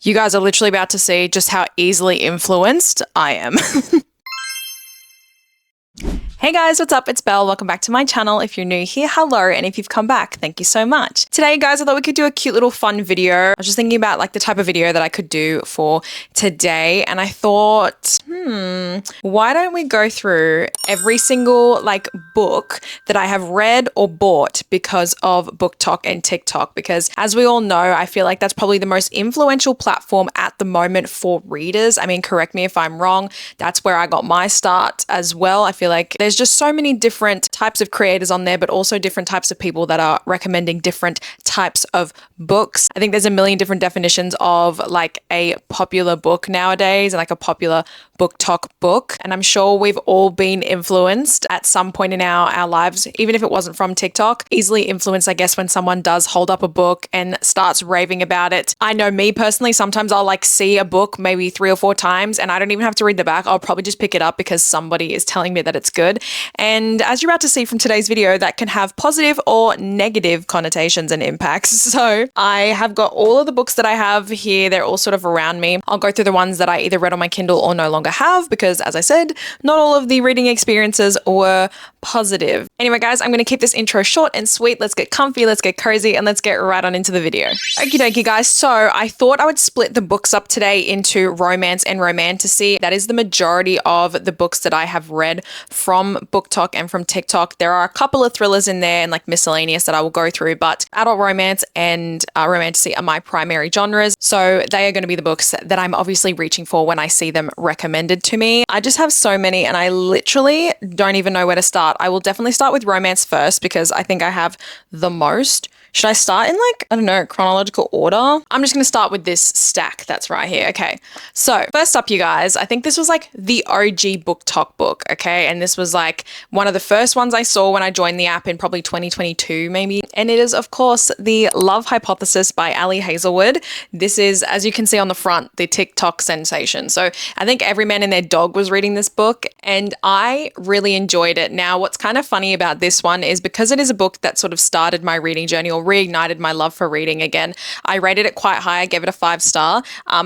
You guys are literally about to see just how easily influenced I am. Hey guys, what's up? It's Belle. Welcome back to my channel. If you're new here, hello. And if you've come back, thank you so much. Today, guys, I thought we could do a cute little fun video. I was just thinking about like the type of video that I could do for today. And I thought, why don't we go through every single like book that I have read or bought because of BookTok and TikTok? Because as we all know, I feel like that's probably the most influential platform at the moment for readers. I mean, correct me if I'm wrong. That's where I got my start as well. I feel like there's just so many different types of creators on there, but also different types of people that are recommending different types of books. I think there's a million different definitions of like a popular book nowadays and like a popular BookTok book. And I'm sure we've all been influenced at some point in our lives, even if it wasn't from TikTok, easily influenced, I guess, when someone does hold up a book and starts raving about it. I know me personally, sometimes I'll like see a book maybe 3 or 4 times and I don't even have to read the back. I'll probably just pick it up because somebody is telling me that it's good. And as you're about to see from today's video, that can have positive or negative connotations and impacts. So I have got all of the books that I have here. They're all sort of around me. I'll go through the ones that I either read on my Kindle or no longer have because, as I said, not all of the reading experiences were positive. Anyway, guys, I'm going to keep this intro short and sweet. Let's get comfy, let's get cozy, and let's get right on into the video. Okie dokie, guys. So I thought I would split the books up today into romance and romantasy. That is the majority of the books that I have read from BookTok and from TikTok. There are a couple of thrillers in there and like miscellaneous that I will go through, but adult romance and romantasy are my primary genres. So they are going to be the books that I'm obviously reaching for when I see them recommended to me. I just have so many and I literally don't even know where to start. I will definitely start with romance first because I think I have the most. Should I start in like, I don't know, chronological order? I'm just going to start with this stack that's right here. Okay. So first up, you guys, I think this was like the OG BookTok book. Okay. And this was like one of the first ones I saw when I joined the app in probably 2022 maybe. And it is of course The Love Hypothesis by Ali Hazelwood. This is, as you can see on the front, the TikTok sensation. So I think every man and their dog was reading this book and I really enjoyed it. Now, what's kind of funny about this one is because it is a book that sort of started my reading journey or reignited my love for reading again. I rated it quite high. I gave it a 5-star.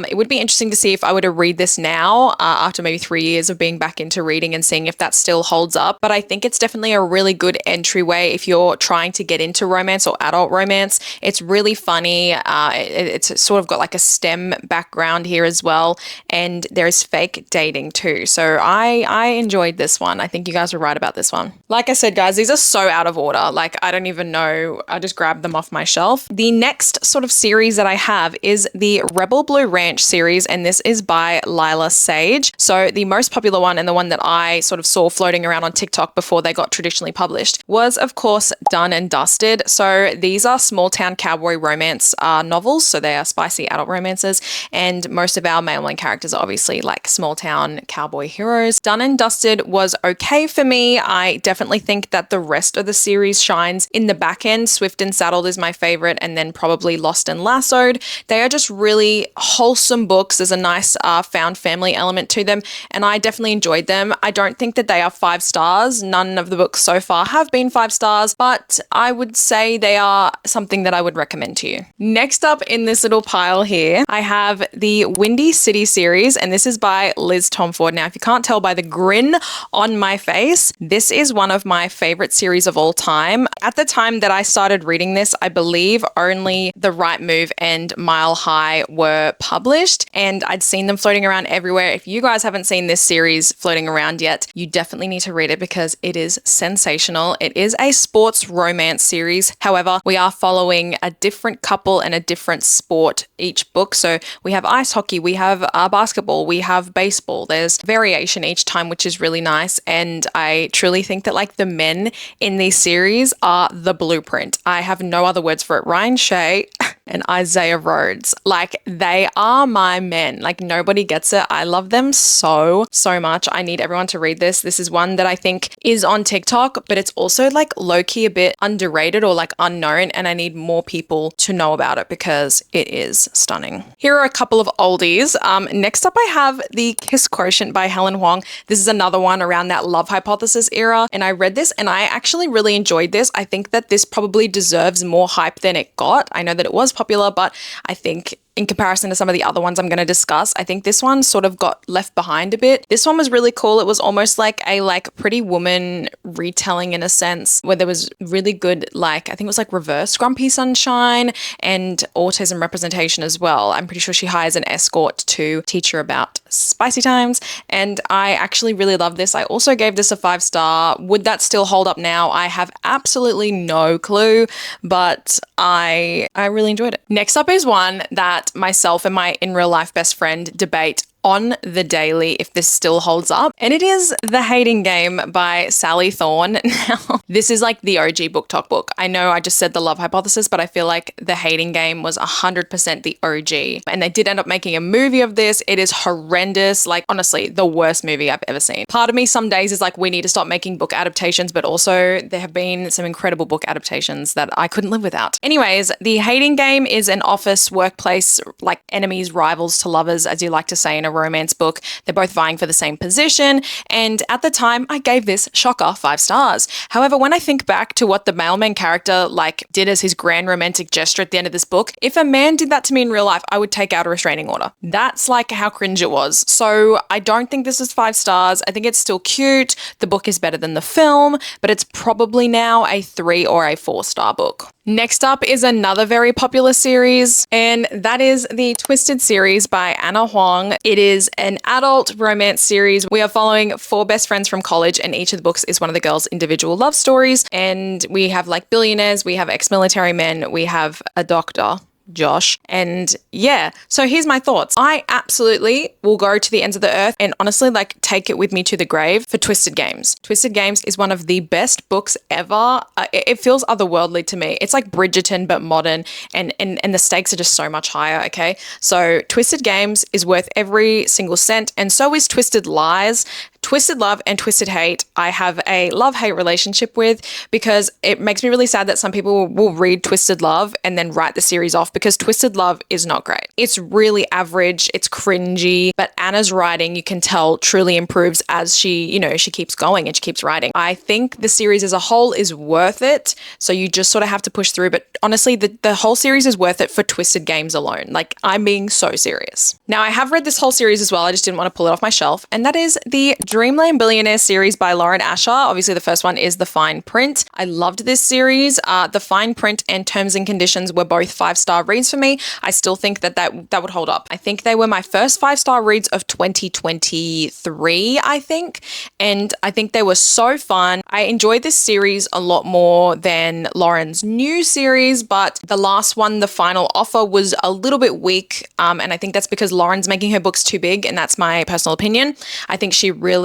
It would be interesting to see if I were to read this now after maybe 3 years of being back into reading and seeing if that still holds up. But I think it's definitely a really good entryway if you're trying to get into romance or adult romance. It's really funny. It's sort of got like a STEM background here as well. And there's fake dating too. So I enjoyed this one. I think you guys were right about this one. Like I said, guys, these are so out of order. Like I don't even know. I just grabbed them off my shelf. The next sort of series that I have is the Rebel Blue Ranch series, and this is by Lila Sage. So the most popular one and the one that I sort of saw floating around on TikTok before they got traditionally published was, of course, Done and Dusted. So these are small town cowboy romance novels. So they are spicy adult romances, and most of our male characters are obviously like small town cowboy heroes. Done and Dusted was okay for me. I definitely think that the rest of the series shines in the back end. Swift and Saddled is my favorite, and then probably Lost and Lassoed. They are just really wholesome books. There's a nice found family element to them, and I definitely enjoyed them. I don't think that they are 5 stars. None of the books so far have been 5 stars, but I would say they are something that I would recommend to you. Next up in this little pile here, I have the Windy City series, and this is by Liz Tomford. Now, if you can't tell by the grin on my face, this is one of my favorite series of all time. At the time that I started reading this, I believe only The Right Move and Mile High were published, and I'd seen them floating around everywhere. If you guys haven't seen this series floating around yet, you definitely need to read it because it is sensational. It is a sports romance series. However, we are following a different couple and a different sport each book. So we have ice hockey, we have basketball, we have baseball. There's variation each time, which is really nice. And I truly think that like the men in these series are the blueprint. I have no other words for it. Ryan Shea and Isaiah Rhodes, like they are my men. Like nobody gets it. I love them so much. I need everyone to read this. This is one that I think is on TikTok, but it's also like low-key a bit underrated or like unknown, and I need more people to know about it because it is stunning. Here are a couple of oldies. Next up I have The Kiss Quotient by Helen Huang. This is another one around that Love Hypothesis era, and I read this and I actually really enjoyed this. I think that this probably deserves more hype than it got. I know that it was popular, but I think in comparison to some of the other ones I'm going to discuss, I think this one sort of got left behind a bit. This one was really cool. It was almost like a Pretty Woman retelling in a sense, where there was really good, I think it was reverse Grumpy Sunshine and autism representation as well. I'm pretty sure she hires an escort to teach her about spicy times, and I actually really love this. I also gave this a 5-star. Would that still hold up now? I have absolutely no clue, but I really enjoyed it. Next up is one that myself and my in real life best friend debate on the daily if this still holds up, and it is The Hating Game by Sally Thorne. Now, this is the OG BookTok book. I know I just said The Love Hypothesis, but I feel like The Hating Game was 100% the OG, and they did end up making a movie of this. It is horrendous, honestly, the worst movie I've ever seen. Part of me some days is we need to stop making book adaptations, but also there have been some incredible book adaptations that I couldn't live without. Anyways, The Hating Game is an office workplace, enemies, rivals to lovers, as you like to say in a romance book. They're both vying for the same position, and at the time I gave this, shocker, 5 stars. However, when I think back to what the mailman character did as his grand romantic gesture at the end of this book, if a man did that to me in real life, I would take out a restraining order. That's how cringe it was. So I don't think this is 5 stars. I think it's still cute. The book is better than the film, but it's probably now a 3 or a 4-star book. Next up is another very popular series, and that is the Twisted series by Anna Huang. It is an adult romance series. We are following 4 best friends from college, and each of the books is one of the girls' individual love stories. And we have billionaires, we have ex-military men, we have a doctor, Josh. And yeah, so here's my thoughts. I absolutely will go to the ends of the earth and honestly take it with me to the grave for Twisted Games. Twisted Games is one of the best books ever. It feels otherworldly to me. It's like Bridgerton but modern, and the stakes are just so much higher, okay? So Twisted Games is worth every single cent, and so is Twisted Lies. Twisted Love and Twisted Hate, I have a love-hate relationship with, because it makes me really sad that some people will read Twisted Love and then write the series off, because Twisted Love is not great. It's really average, it's cringy, but Anna's writing, you can tell, truly improves as she keeps going and she keeps writing. I think the series as a whole is worth it, so you just sort of have to push through, but honestly, the whole series is worth it for Twisted Games alone. I'm being so serious. Now, I have read this whole series as well, I just didn't want to pull it off my shelf, and that is the Dreamland Billionaire series by Lauren Asher. Obviously, the first one is The Fine Print. I loved this series. The Fine Print and Terms and Conditions were both 5-star reads for me. I still think that would hold up. I think they were my first 5-star reads of 2023, I think. And I think they were so fun. I enjoyed this series a lot more than Lauren's new series, but the last one, The Final Offer, was a little bit weak. And I think that's because Lauren's making her books too big, and that's my personal opinion. I think she really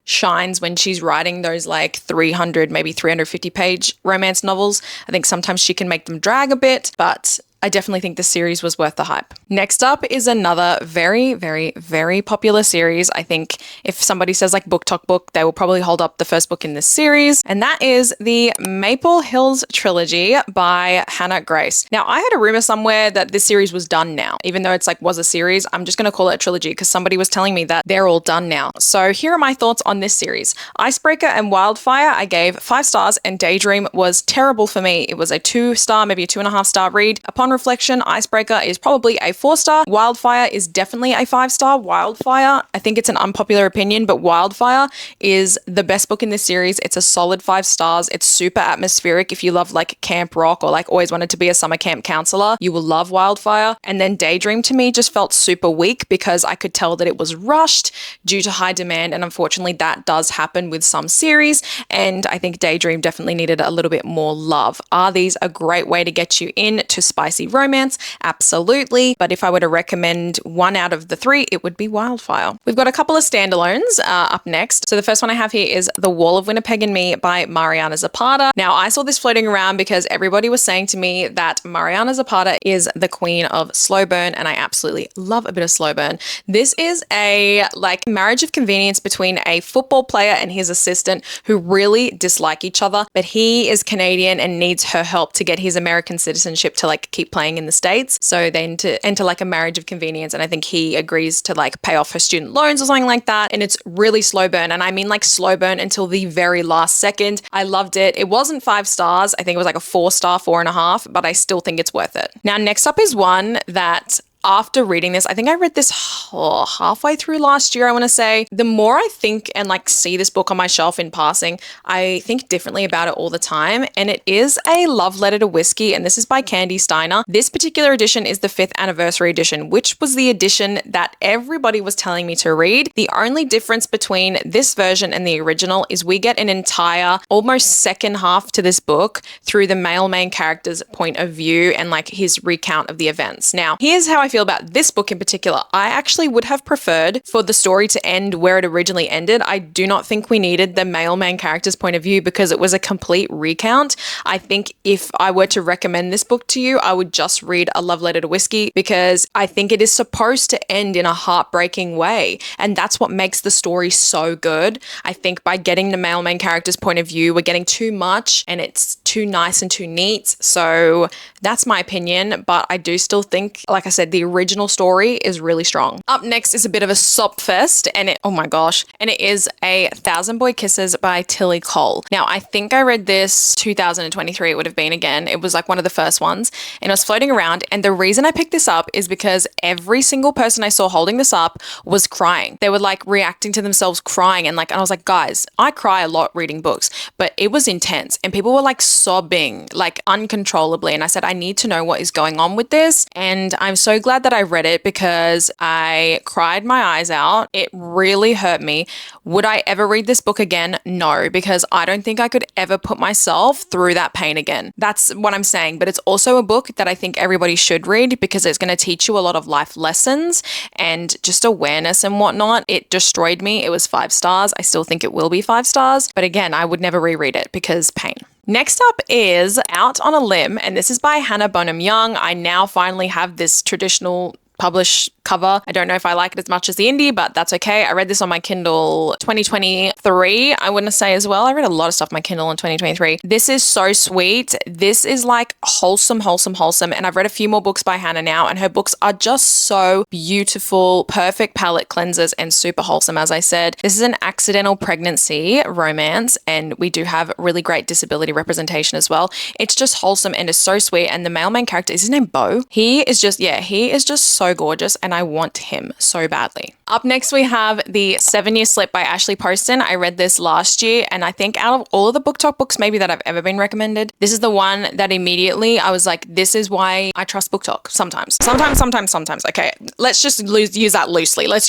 shines when she's writing those 300, maybe 350 page romance novels. I think sometimes she can make them drag a bit, but I definitely think the series was worth the hype. Next up is another very, very, very popular series. I think if somebody says BookTok book, they will probably hold up the first book in this series, and that is the Maple Hills Trilogy by Hannah Grace. Now, I heard a rumor somewhere that this series was done now. Even though it's was a series, I'm just going to call it a trilogy because somebody was telling me that they're all done now. So here are my thoughts on this series. Icebreaker and Wildfire, I gave 5 stars, and Daydream was terrible for me. It was a 2-star, maybe a 2.5-star read. Upon reflection, Icebreaker is probably a 4-star. Wildfire is definitely a 5-star. Wildfire, I think it's an unpopular opinion, but Wildfire is the best book in this series. It's a solid 5 stars. It's super atmospheric. If you love camp rock or always wanted to be a summer camp counselor, you will love Wildfire. And then Daydream to me just felt super weak because I could tell that it was rushed due to high demand, and unfortunately that does happen with some series, and I think Daydream definitely needed a little bit more love. Are these a great way to get you into spicy romance? Absolutely, but if I were to recommend one out of the 3, it would be Wildfire. We've got a couple of standalones up next. So the first one I have here is The Wall of Winnipeg and Me by Mariana Zapata. Now, I saw this floating around because everybody was saying to me that Mariana Zapata is the queen of slow burn, and I absolutely love a bit of slow burn. This is a marriage of convenience between a football player and his assistant who really dislike each other, but he is Canadian and needs her help to get his American citizenship to keep playing in the States. So they enter a marriage of convenience, and I think he agrees to pay off her student loans or something like that, and it's really slow burn, and I mean slow burn until the very last second. I loved it. It wasn't 5 stars. I think it was a 4-star, 4.5, but I still think it's worth it. Now, next up is one that after reading this, I think I read this halfway through last year, I want to say. The more I think and like see this book on my shelf in passing, I think differently about it all the time. And it is a love letter to whiskey, and this is by Candy Steiner. This particular edition is the 5th anniversary edition, which was the edition that everybody was telling me to read. The only difference between this version and the original is we get an entire, almost second half to this book through the male main character's point of view and like his recount of the events. Now, here's how I feel about this book in particular. I actually would have preferred for the story to end where it originally ended. I do not think we needed the male main character's point of view because it was a complete recount. I think if I were to recommend this book to you, I would just read A Love Letter to Whiskey because I think it is supposed to end in a heartbreaking way. And that's what makes the story so good. I think by getting the male main character's point of view, we're getting too much and it's too nice and too neat. So that's my opinion, but I do still think, like I said, the original story is really strong. Up next is a bit of a sop fest, and oh my gosh, and it is A Thousand Boy Kisses by Tilly Cole. Now, I think I read this 2023, it would have been again. It was like one of the first ones, and I was floating around, and the reason I picked this up is because every single person I saw holding this up was crying. They were like reacting to themselves crying, and I was like, guys, I cry a lot reading books, but it was intense, and people were like sobbing like uncontrollably, and I said, I need to know what is going on with this. And I'm so glad that I read it because I cried my eyes out. It really hurt me. Would I ever read this book again? No, because I don't think I could ever put myself through that pain again. That's what I'm saying. But it's also a book that I think everybody should read because it's going to teach you a lot of life lessons and just awareness and whatnot. It destroyed me. It was 5 stars. I still think it will be 5 stars. But again, I would never reread it because pain. Next up is Out on a Limb, and this is by Hannah Bonham Young. I now finally have this traditional published cover. I don't know if I like it as much as the indie, but that's okay. I read this on my Kindle 2023, I want to say as well. I read a lot of stuff on my Kindle in 2023. This is so sweet. This is like wholesome. And I've read a few more books by Hannah now, and her books are just so beautiful, perfect palette cleansers, and super wholesome, as I said. This is an accidental pregnancy romance, and we do have really great disability representation as well. It's just wholesome and is so sweet, and the male main character, is his name Bo? He is just so gorgeous, and I want him so badly. Up next, we have The 7-Year Slip by Ashley Poston. I read this last year, and I think out of all of the BookTok books maybe that I've ever been recommended, this is the one that immediately I was like, this is why I trust BookTok. Sometimes. Okay, let's just use that loosely. I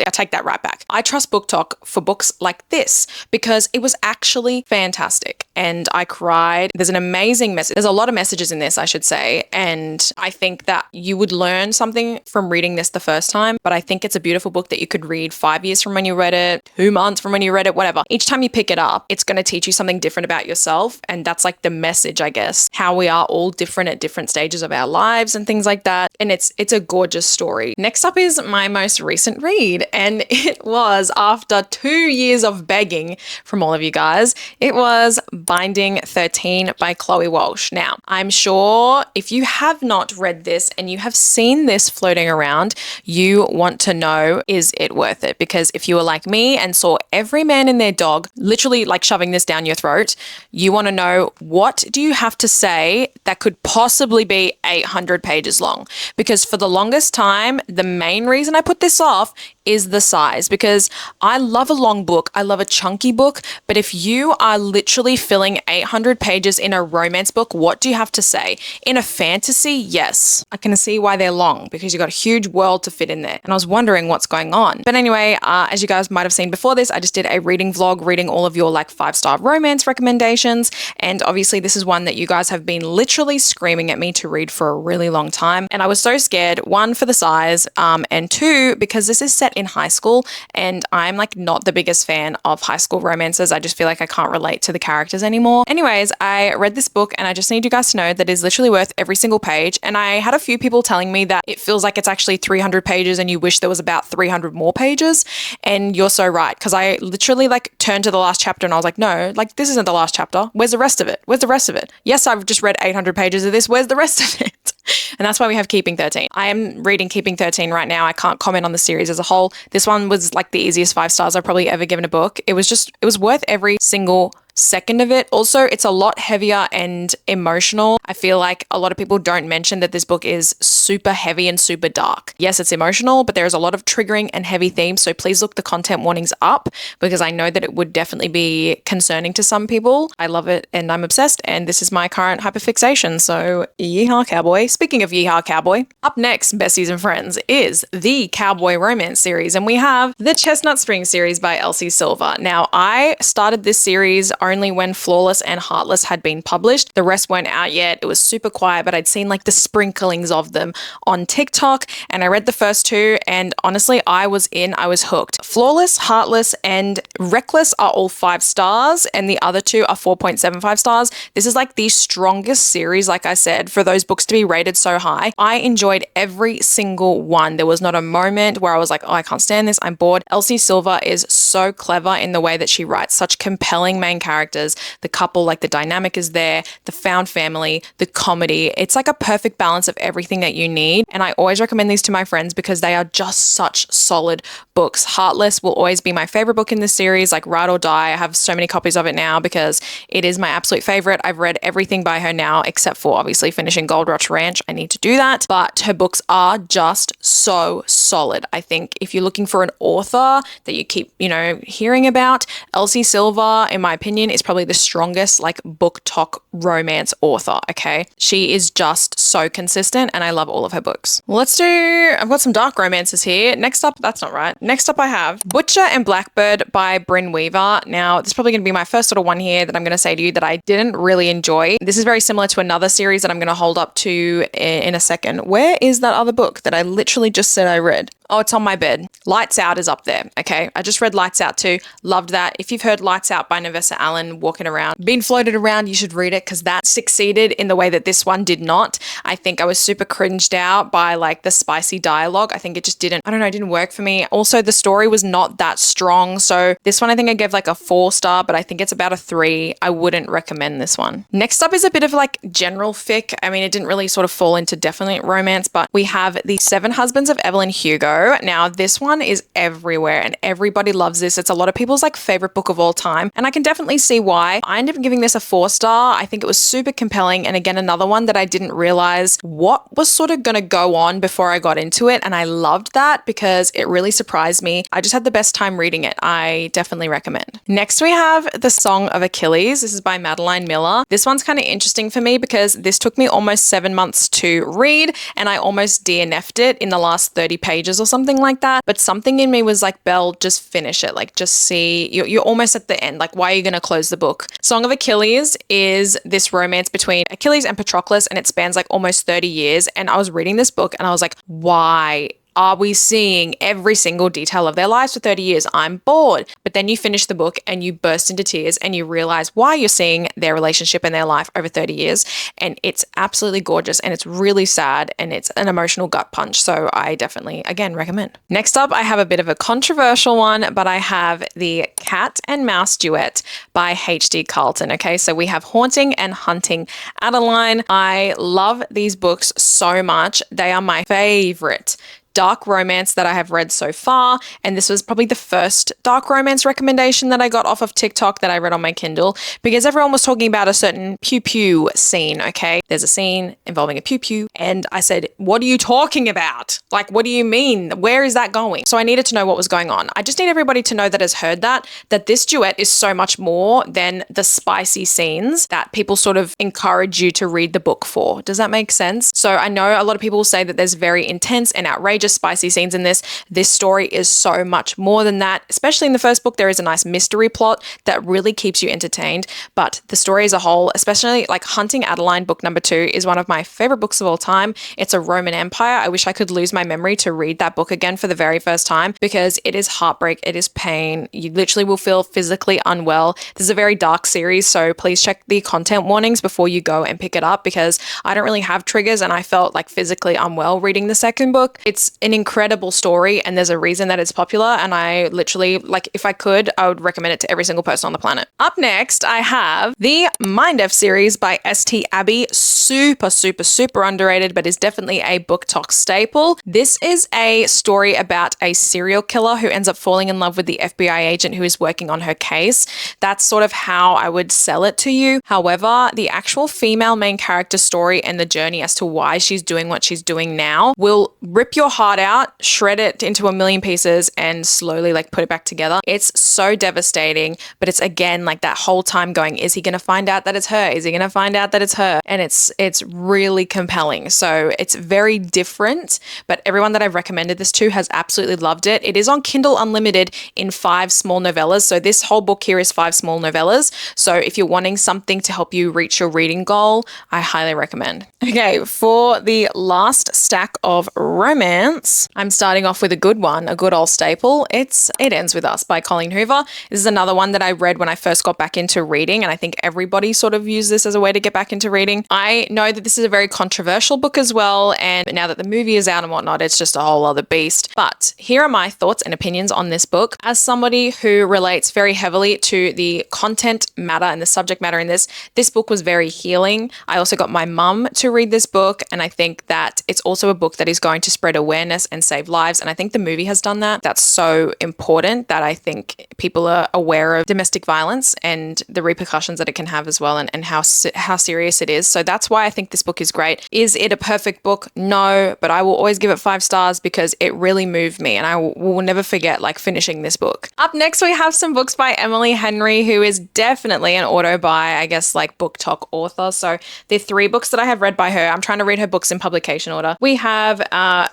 take that right back. I trust BookTok for books like this because it was actually fantastic, and I cried. There's an amazing message. There's a lot of messages in this, I should say, and I think that you would learn something from reading this the first time, but I think it's a beautiful book that you could read 5 years from when you read it, 2 months from when you read it, whatever. Each time you pick it up, it's going to teach you something different about yourself, and that's like the message, I guess, how we are all different at different stages of our lives and things like that, and it's a gorgeous story. Next up is my most recent read, and it was after 2 years of begging from all of you guys. It was Binding 13 by Chloe Walsh. Now, I'm sure if you have not read this and you have seen this floating around, you want to know, is it worth it? Because if you were like me and saw every man and their dog literally like shoving this down your throat, you want to know, what do you have to say that could possibly be 800 pages long? Because for the longest time, the main reason I put this off is the size, because I love a long book. I love a chunky book, but if you are literally filling 800 pages in a romance book, what do you have to say? In a fantasy, yes, I can see why they're long because you got a huge world to fit in there. And I was wondering what's going on. But anyway, as you guys might have seen before this, I just did a reading vlog reading all of your like 5-star romance recommendations. And obviously this is one that you guys have been literally screaming at me to read for a really long time. And I was so scared, 1, for the size, and 2, because this is set in high school, and I'm like not the biggest fan of high school romances. I just feel like I can't relate to the characters anymore. Anyways, I read this book, and I just need you guys to know that it's literally worth every single page. And I had a few people telling me that it feels like it's actually 300 pages and you wish there was about 300 more pages. And you're so right, because I literally like turned to the last chapter and I was like, no, like this isn't the last chapter. Where's the rest of it? Yes, I've just read 800 pages of this. Where's the rest of it? And that's why we have Keeping 13. I am reading Keeping 13 right now. I can't comment on the series as a whole. This one was like the easiest 5 stars I've probably ever given a book. It was worth every single second of it. Also, it's a lot heavier and emotional. I feel like a lot of people don't mention that this book is super heavy and super dark. Yes, it's emotional, but there's a lot of triggering and heavy themes. So please look the content warnings up because I know that it would definitely be concerning to some people. I love it and I'm obsessed, and this is my current hyperfixation. So yeehaw cowboy. Speaking of yeehaw cowboy, up next, besties and friends, is the Cowboy Romance series, and we have the Chestnut Spring series by Elsie Silver. Now, I started this series only when Flawless and Heartless had been published. The rest weren't out yet. It was super quiet, but I'd seen like the sprinklings of them on TikTok, and I read the first two, and honestly, I was hooked. Flawless, Heartless, and Reckless are all 5 stars, and the other two are 4.75 stars. This is like the strongest series, like I said, for those books to be rated so high. I enjoyed every single one. There was not a moment where I was like, oh, I can't stand this, I'm bored. Elsie Silver is so clever in the way that she writes such compelling main characters. The couple, like the dynamic is there, the found family, the comedy. It's like a perfect balance of everything that you need. And I always recommend these to my friends because they are just such solid books. Heartless will always be my favorite book in this series, like Ride or Die. I have so many copies of it now because it is my absolute favorite. I've read everything by her now, except for obviously finishing Gold Rush Ranch. I need to do that. But her books are just so solid. I think if you're looking for an author that you keep, hearing about, Elsie Silver, in my opinion, is probably the strongest like BookTok romance author, okay? She is just so consistent and I love all of her books. I've got some dark romances here. Next up, that's not right. Next up I have Butcher and Blackbird by Bryn Weaver. Now, this is probably going to be my first sort of one here that I'm going to say to you that I didn't really enjoy. This is very similar to another series that I'm going to hold up to in a second. Where is that other book that I literally just said I read? Oh, it's on my bed. Lights Out is up there, okay? I just read Lights Out too. Loved that. If you've heard Lights Out by Nevessa Allen walking around, being floated around, you should read it because that succeeded in the way that this one did not. I think I was super cringed out by like the spicy dialogue. I think it just didn't work for me. Also, the story was not that strong. So this one, I think I gave like a 4-star, but I think it's about a 3. I wouldn't recommend this one. Next up is a bit of like general fic. I mean, it didn't really sort of fall into definitely romance, but we have The 7 Husbands of Evelyn Hugo. Now, this one is everywhere and everybody loves this. It's a lot of people's like favorite book of all time, and I can definitely see why. I ended up giving this a 4-star. I think it was super compelling, and again, another one that I didn't realize what was sort of going to go on before I got into it, and I loved that because it really surprised me. I just had the best time reading it. I definitely recommend. Next, we have The Song of Achilles. This is by Madeline Miller. This one's kind of interesting for me because this took me almost 7 months to read, and I almost DNF'd it in the last 30 pages or something like that. But something in me was like, Belle, just finish it. Like, just see, you're almost at the end. Like, why are you going to close the book? Song of Achilles is this romance between Achilles and Patroclus, and it spans like almost 30 years. And I was reading this book and I was like, why are we seeing every single detail of their lives for 30 years? I'm bored. But then you finish the book and you burst into tears and you realize why you're seeing their relationship and their life over 30 years. And it's absolutely gorgeous and it's really sad and it's an emotional gut punch. So I definitely, again, recommend. Next up, I have a bit of a controversial one, but I have the Cat and Mouse duet by H.D. Carlton. Okay, so we have Haunting and Hunting Adeline. I love these books so much. They are my favorite dark romance that I have read so far, and this was probably the first dark romance recommendation that I got off of TikTok that I read on my Kindle because everyone was talking about a certain pew pew scene, okay? There's a scene involving a pew pew, and I said, what are you talking about? Like, what do you mean? Where is that going? So I needed to know what was going on. I just need everybody to know that has heard that this duet is so much more than the spicy scenes that people sort of encourage you to read the book for. Does that make sense? So I know a lot of people say that there's very intense and outrageous spicy scenes in this. This story is so much more than that. Especially in the first book, there is a nice mystery plot that really keeps you entertained. But the story as a whole, especially like Hunting Adeline, book number 2, is one of my favorite books of all time. It's a Roman Empire. I wish I could lose my memory to read that book again for the very first time because it is heartbreak. It is pain. You literally will feel physically unwell. This is a very dark series, so please check the content warnings before you go and pick it up because I don't really have triggers and I felt like physically unwell reading the second book. It's it's an incredible story and there's a reason that it's popular. And I literally, like, if I could, I would recommend it to every single person on the planet. Up next, I have the Mind F series by St. Abbey. Super, super, super underrated, but is definitely a BookTok staple. This is a story about a serial killer who ends up falling in love with the FBI agent who is working on her case. That's sort of how I would sell it to you. However, the actual female main character story and the journey as to why she's doing what she's doing now will rip your heart out, shred it into a million pieces, and slowly like put it back together. It's so devastating, but it's again like that whole time going, is he going to find out that it's her? Is he going to find out that it's her? And it's really compelling. So it's very different, but everyone that I've recommended this to has absolutely loved it. It is on Kindle Unlimited in 5 small novellas. So this whole book here is 5 small novellas. So if you're wanting something to help you reach your reading goal, I highly recommend. Okay, for the last stack of romance, I'm starting off with a good one, a good old staple. It Ends With Us by Colleen Hoover. This is another one that I read when I first got back into reading, and I think everybody sort of used this as a way to get back into reading. I know that this is a very controversial book as well, and now that the movie is out and whatnot, it's just a whole other beast. But here are my thoughts and opinions on this book. As somebody who relates very heavily to the content matter and the subject matter in this book was very healing. I also got my mum to read this book, and I think that it's also a book that is going to spread awareness and save lives, and I think the movie has done that. That's so important that I think people are aware of domestic violence and the repercussions that it can have as well, and how serious it is. So that's why I think this book is great. Is it a perfect book? No, but I will always give it 5 stars because it really moved me, and I will never forget like finishing this book. Up next, we have some books by Emily Henry, who is definitely an auto buy, I guess, like BookTok author. So the 3 books that I have read by her, I'm trying to read her books in publication order. We have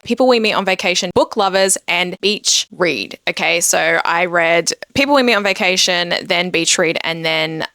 People We Meet on Vacation, Book Lovers, and Beach Read. Okay, so I read People We Meet on Vacation, then Beach Read, and then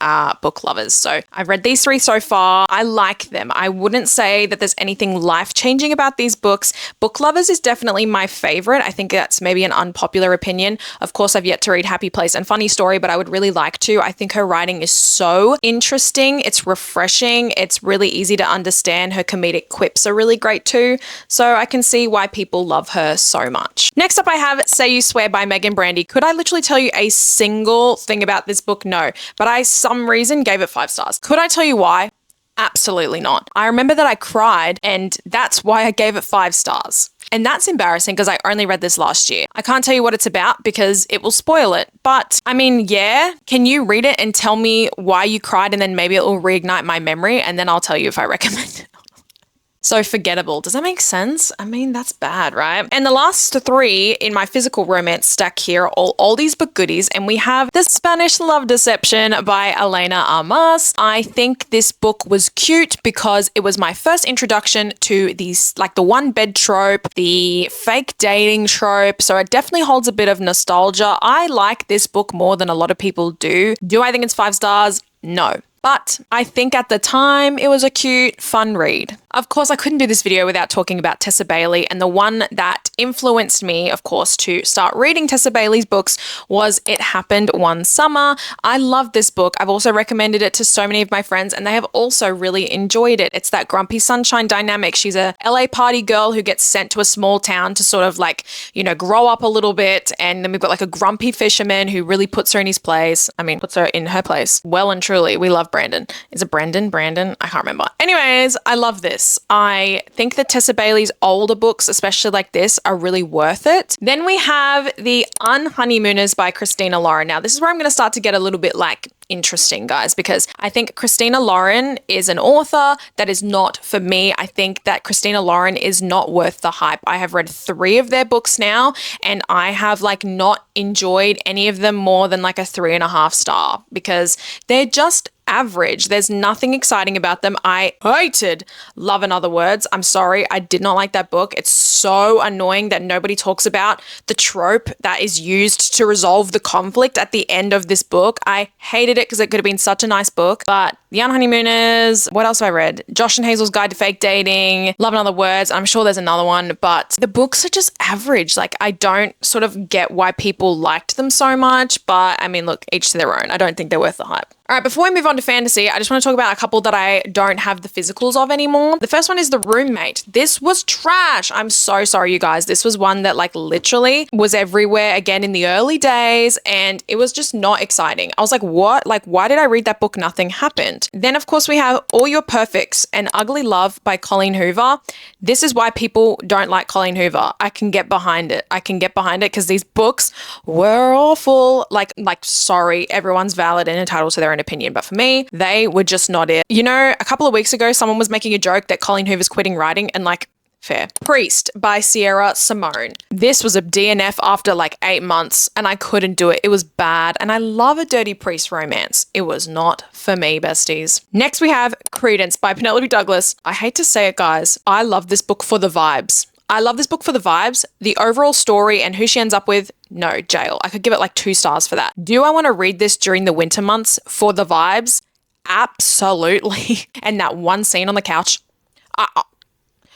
Book Lovers. So I've read these 3 so far. I like them. I wouldn't say that there's anything life-changing about these books. Book Lovers is definitely my favorite. I think that's maybe an unpopular opinion. Of course, I've yet to read Happy Place and Funny Story, but I would really like to. I think her writing is so interesting. It's refreshing. It's really easy to understand. Her comedic quips are really great too. So I can see why people love her so much. Next up, I have Say You Swear by Megan Brandy. Could I literally tell you a single thing about this book? No, but I, some reason, gave it 5 stars. Could I tell you why? Absolutely not. I remember that I cried, and that's why I gave it 5 stars. And that's embarrassing because I only read this last year. I can't tell you what it's about because it will spoil it. But I mean, yeah, can you read it and tell me why you cried, and then maybe it will reignite my memory, and then I'll tell you if I recommend it. So forgettable. Does that make sense? I mean, that's bad, right? And the last 3 in my physical romance stack here are all oldies but goodies. And we have The Spanish Love Deception by Elena Armas. I think this book was cute because it was my first introduction to these, like the one bed trope, the fake dating trope. So it definitely holds a bit of nostalgia. I like this book more than a lot of people do. Do I think it's 5 stars? No. But I think at the time it was a cute, fun read. Of course, I couldn't do this video without talking about Tessa Bailey, and the one that influenced me, of course, to start reading Tessa Bailey's books was It Happened One Summer. I love this book. I've also recommended it to so many of my friends, and they have also really enjoyed it. It's that grumpy sunshine dynamic. She's a LA party girl who gets sent to a small town to sort of like, you know, grow up a little bit, and then we've got like a grumpy fisherman who really puts her in his place. I mean, puts her in her place. Well and truly, we love Brandon. Is it Brandon? I can't remember. Anyways, I love this. I think that Tessa Bailey's older books, especially like this, are really worth it. Then we have The Unhoneymooners by Christina Lauren. Now, this is where I'm going to start to get a little bit like interesting, guys, because I think Christina Lauren is an author that is not for me. I think that Christina Lauren is not worth the hype. I have read 3 of their books now, and I have like not enjoyed any of them more than like a 3.5 star because they're just average. There's nothing exciting about them. I hated Love in Other Words. I'm sorry. I did not like that book. It's so annoying that nobody talks about the trope that is used to resolve the conflict at the end of this book. I hated it because it could have been such a nice book. But The Unhoneymooners, what else have I read? Josh and Hazel's Guide to Fake Dating, Love in Other Words. I'm sure there's another one, but the books are just average. Like, I don't sort of get why people liked them so much, but I mean, look, each to their own. I don't think they're worth the hype. All right, before we move on to fantasy, I just want to talk about a couple that I don't have the physicals of anymore. The first one is The Roommate. This was trash. I'm so sorry, you guys. This was one that like literally was everywhere again in the early days, and it was just not exciting. I was like, what? Like, why did I read that book? Nothing happened. Then, of course, we have All Your Perfects and Ugly Love by Colleen Hoover. This is why people don't like Colleen Hoover. I can get behind it. I can get behind it because these books were awful. Like, sorry, everyone's valid and entitled to their own opinion, but for me, they were just not it. You know, a couple of weeks ago, someone was making a joke that Colleen Hoover's quitting writing, and like, fair. Priest by Sierra Simone. This was a DNF after like 8 months, and I couldn't do it. It was bad, and I love a dirty priest romance. It was not for me, besties. Next, we have Credence by Penelope Douglas. I hate to say it, guys. I love this book for the vibes. I love this book for the vibes, the overall story, and who she ends up with. No, jail. I could give it like 2 stars for that. Do I want to read this during the winter months for the vibes? Absolutely. And that one scene on the couch,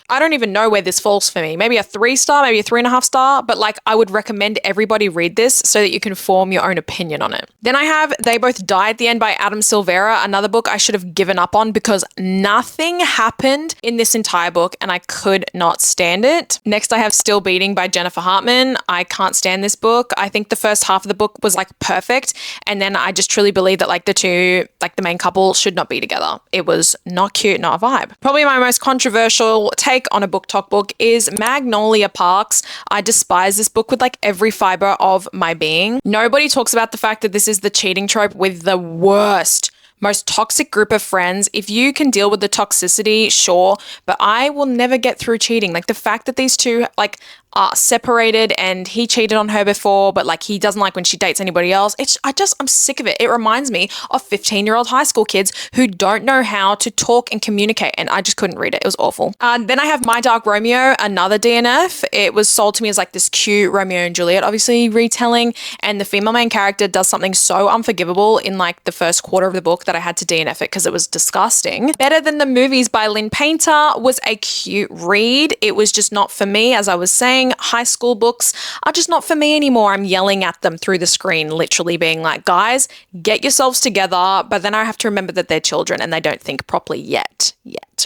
I don't even know where this falls for me. Maybe a 3 star, maybe a 3.5 star, but like I would recommend everybody read this so that you can form your own opinion on it. Then I have They Both Die at the End by Adam Silvera, another book I should have given up on because nothing happened in this entire book and I could not stand it. Next I have Still Beating by Jennifer Hartman. I can't stand this book. I think the first half of the book was like perfect, and then I just truly believe that like the two, like the main couple should not be together. It was not cute, not a vibe. Probably my most controversial take on a BookTok book is Magnolia Parks. I despise this book with like every fiber of my being. Nobody talks about the fact that this is the cheating trope with the worst, most toxic group of friends. If you can deal with the toxicity, sure, but I will never get through cheating. Like the fact that these two like are separated and he cheated on her before, but like he doesn't like when she dates anybody else. I'm sick of it. It reminds me of 15-year-old high school kids who don't know how to talk and communicate, and I just couldn't read it. It was awful. Then I have My Dark Romeo, another DNF. It was sold to me as like this cute Romeo and Juliet, obviously retelling, and the female main character does something so unforgivable in like the first quarter of the book that I had to DNF it because it was disgusting. Better Than the Movies by Lynn Painter was a cute read. It was just not for me, as I was saying. High school books are just not for me anymore. I'm yelling at them through the screen, literally being like, guys, get yourselves together. But then I have to remember that they're children and they don't think properly yet.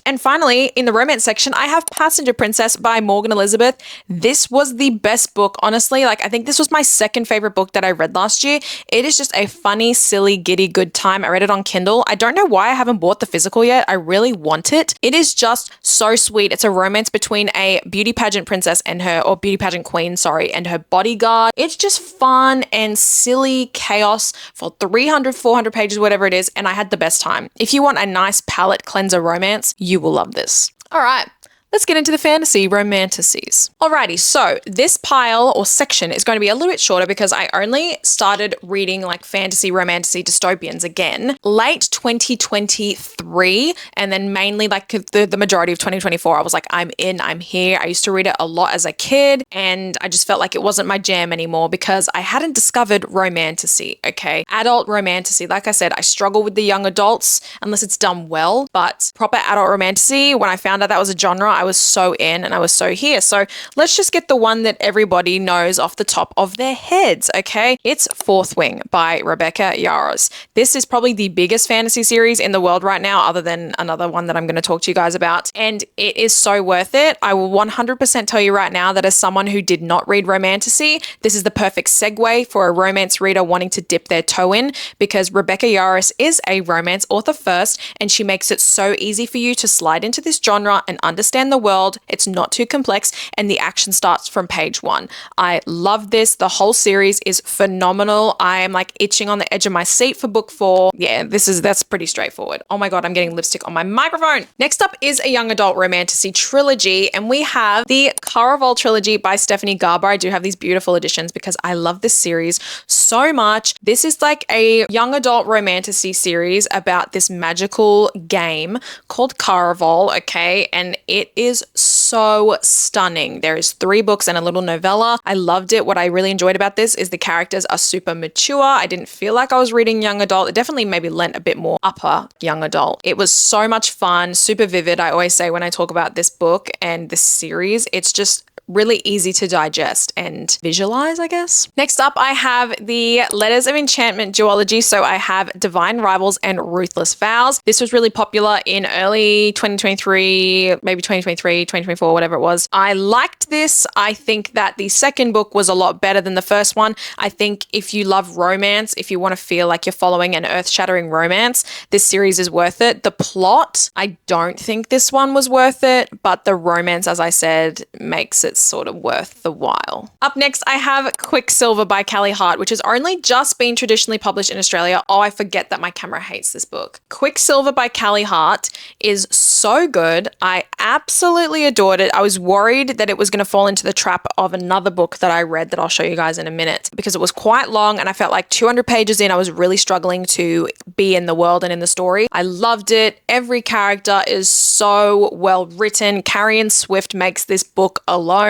And finally, in the romance section, I have Passenger Princess by Morgan Elizabeth. This was the best book, honestly. Like, I think this was my second favorite book that I read last year. It is just a funny, silly, giddy, good time. I read it on Kindle. I don't know why I haven't bought the physical yet. I really want it. It is just so sweet. It's a romance between a beauty pageant princess and her, or beauty pageant queen, sorry, and her bodyguard. It's just fun and silly chaos for 300, 400 pages, whatever it is, and I had the best time. If you want a nice palate cleanser romance, you will love this. All right. Let's get into the fantasy romantasies. Alrighty, so this pile or section is going to be a little bit shorter because I only started reading like fantasy, romantasy, dystopians again late 2023, and then mainly like the majority of 2024. I was like, I'm here. I used to read it a lot as a kid, and I just felt like it wasn't my jam anymore because I hadn't discovered romantasy, okay? Adult romantasy. Like I said, I struggle with the young adults unless it's done well, but proper adult romantasy, when I found out that was a genre, I was so in and I was so here. So let's just get the one that everybody knows off the top of their heads, okay? It's Fourth Wing by Rebecca Yarros. This is probably the biggest fantasy series in the world right now, other than another one that I'm going to talk to you guys about. And it is so worth it. I will 100% tell you right now that as someone who did not read romantasy, this is the perfect segue for a romance reader wanting to dip their toe in, because Rebecca Yarros is a romance author first, and she makes it so easy for you to slide into this genre and understand the world. It's not too complex, and the action starts from page 1. I love this. The whole series is phenomenal. I am like itching on the edge of my seat for book 4. Yeah, that's pretty straightforward. Oh my God, I'm getting lipstick on my microphone. Next up is a young adult romantasy trilogy, and we have the Caraval trilogy by Stephanie Garber. I do have these beautiful editions because I love this series so much. This is like a young adult romantasy series about this magical game called Caraval, okay? And it is so stunning. There is 3 books and a little novella. I loved it. What I really enjoyed about this is the characters are super mature. I didn't feel like I was reading young adult. It definitely maybe lent a bit more upper young adult. It was so much fun, super vivid. I always say when I talk about this book and this series, it's just really easy to digest and visualize, I guess. Next up, I have the Letters of Enchantment duology. So I have Divine Rivals and Ruthless Vows. This was really popular in early 2023, maybe 2023, 2024, whatever it was. I liked this. I think that the second book was a lot better than the first one. I think if you love romance, if you want to feel like you're following an earth-shattering romance, this series is worth it. The plot, I don't think this one was worth it, but the romance, as I said, makes it sort of worth the while. Up next, I have Quicksilver by Callie Hart, which has only just been traditionally published in Australia. Oh, I forget that my camera hates this book. Quicksilver by Callie Hart is so good. I absolutely adored it. I was worried that it was going to fall into the trap of another book that I read that I'll show you guys in a minute because it was quite long and I felt like 200 pages in, I was really struggling to be in the world and in the story. I loved it. Every character is so well written. Carrion Swift makes this book alone.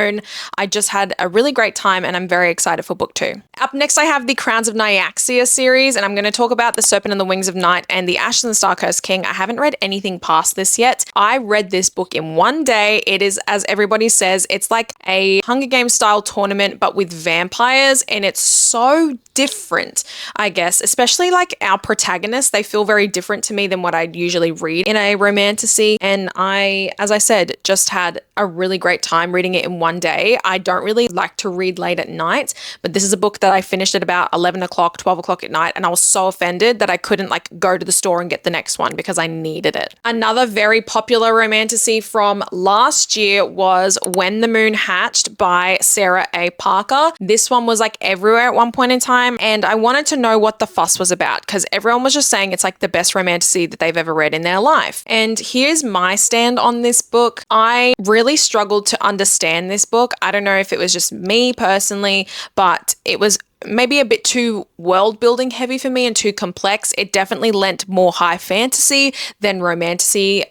I just had a really great time and I'm very excited for book 2. Up next, I have the Crowns of Nyaxia series and I'm going to talk about The Serpent and the Wings of Night and the Ashes and Starcursed King. I haven't read anything past this yet. I read this book in one day. It is, as everybody says, it's like a Hunger Games style tournament but with vampires and it's so different, I guess, especially like our protagonists. They feel very different to me than what I'd usually read in a romantasy and I, as I said, just had a really great time reading it in one day. I don't really like to read late at night, but this is a book that I finished at about 11 o'clock, 12 o'clock at night, and I was so offended that I couldn't like go to the store and get the next one because I needed it. Another very popular romantasy from last year was When the Moon Hatched by Sarah A. Parker. This one was like everywhere at one point in time, and I wanted to know what the fuss was about because everyone was just saying it's like the best romantasy that they've ever read in their life. And here's my stand on this book. I really struggled to understand this book. I don't know if it was just me personally, but it was maybe a bit too world building heavy for me and too complex. It definitely lent more high fantasy than romantasy,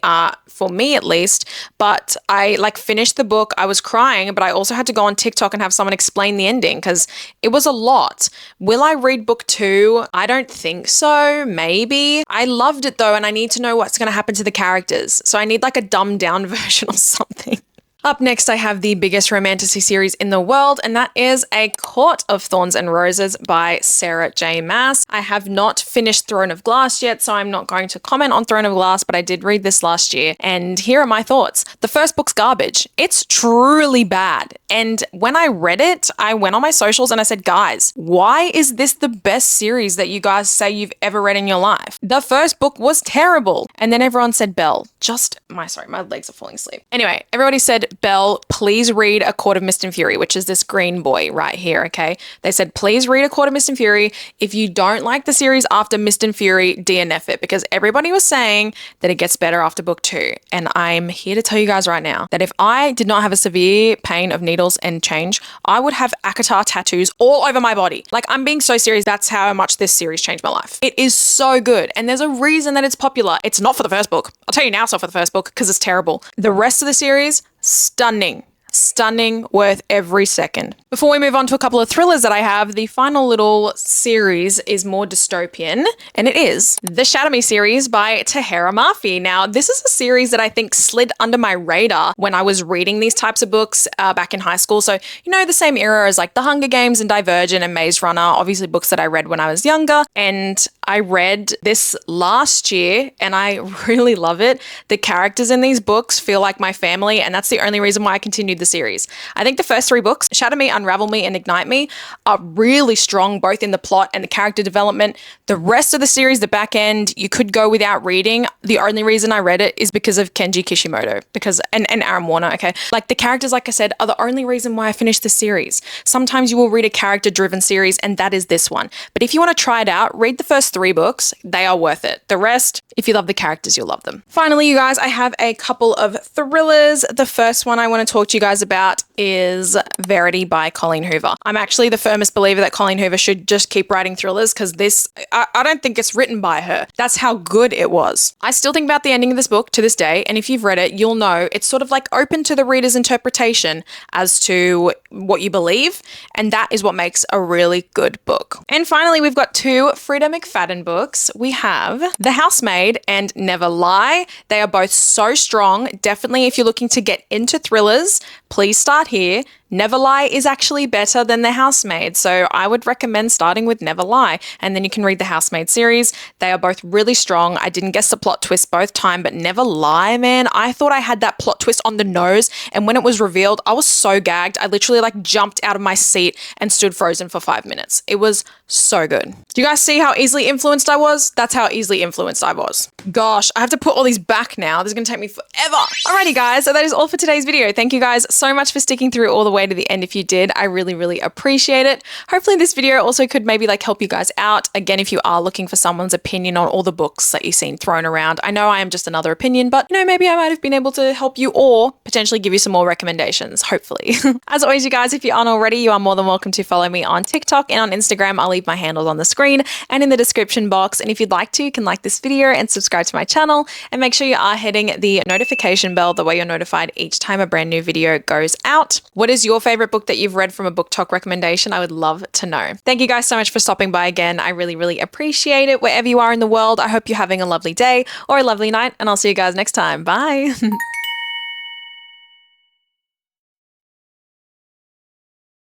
for me at least. But I like finished the book. I was crying, but I also had to go on TikTok and have someone explain the ending because it was a lot. Will I read book 2? I don't think so. Maybe. I loved it though, and I need to know what's going to happen to the characters. So I need like a dumbed down version or something. Up next, I have the biggest romantasy series in the world, and that is A Court of Thorns and Roses by Sarah J. Maas. I have not finished Throne of Glass yet, so I'm not going to comment on Throne of Glass, but I did read this last year, and here are my thoughts. The first book's garbage. It's truly bad. And when I read it, I went on my socials and I said, guys, why is this the best series that you guys say you've ever read in your life? The first book was terrible. And then everyone said, Belle, my legs are falling asleep. Anyway, everybody said, Belle, please read A Court of Mist and Fury, which is this green boy right here, okay? They said, please read A Court of Mist and Fury. If you don't like the series after Mist and Fury, DNF it, because everybody was saying that it gets better after book 2. And I'm here to tell you guys right now that if I did not have a severe pain of needles and change, I would have ACOTAR tattoos all over my body. Like, I'm being so serious. That's how much this series changed my life. It is so good. And there's a reason that it's popular. It's not for the first book. I'll tell you now it's not for the first book because it's terrible. The rest of the series, stunning. Stunning, worth every second. Before we move on to a couple of thrillers that I have, the final little series is more dystopian, and it is the Shatter Me series by Tahera Mafi. Now, this is a series that I think slid under my radar when I was reading these types of books back in high school. So, you know, the same era as like The Hunger Games and Divergent and Maze Runner, obviously books that I read when I was younger. And I read this last year and I really love it. The characters in these books feel like my family, and that's the only reason why I continued the series. I think the first 3 books, Shatter Me, Unravel Me, and Ignite Me, are really strong both in the plot and the character development. The rest of the series, the back end, you could go without reading. The only reason I read it is because of Kenji Kishimoto, and Aaron Warner, okay? Like, the characters, like I said, are the only reason why I finished the series. Sometimes you will read a character-driven series, and that is this one. But if you want to try it out, read the first 3 books, they are worth it. The rest, if you love the characters, you'll love them. Finally, you guys, I have a couple of thrillers. The first one I want to talk to you guys about is Verity by Colleen Hoover. I'm actually the firmest believer that Colleen Hoover should just keep writing thrillers because I don't think it's written by her. That's how good it was. I still think about the ending of this book to this day, and if you've read it, you'll know it's sort of like open to the reader's interpretation as to what you believe, and that is what makes a really good book. And finally, we've got 2 Frida McFadden books. We have The Housemaid and Never Lie. They are both so strong. Definitely, if you're looking to get into thrillers, please start here. Never Lie is actually better than The Housemaid, so I would recommend starting with Never Lie, and then you can read the Housemaid series. They are both really strong. I didn't guess the plot twist both time, but Never Lie, man, I thought I had that plot twist on the nose, and when it was revealed, I was so gagged. I literally like jumped out of my seat and stood frozen for 5 minutes. It was so good. Do you guys see how easily influenced I was? That's how easily influenced I was. Gosh, I have to put all these back now. This is gonna take me forever. Alrighty guys, so that is all for today's video. Thank you guys so much for sticking through all the way to the end. If you did, I really appreciate it. Hopefully this video also could maybe like help you guys out. Again, if you are looking for someone's opinion on all the books that you've seen thrown around, I know I am just another opinion, but you know, maybe I might have been able to help you or potentially give you some more recommendations, hopefully. As always, you guys, if you aren't already, you are more than welcome to follow me on TikTok and on Instagram. I'll leave my handles on the screen and in the description box. And if you'd like to, you can like this video and subscribe to my channel, and make sure you are hitting the notification bell, the way you're notified each time a brand new video goes out. What is your favorite book that you've read from a BookTok recommendation? I would love to know. Thank you guys so much for stopping by again. I really appreciate it. Wherever you are in the world, I hope you're having a lovely day or a lovely night, and I'll see you guys next time. Bye.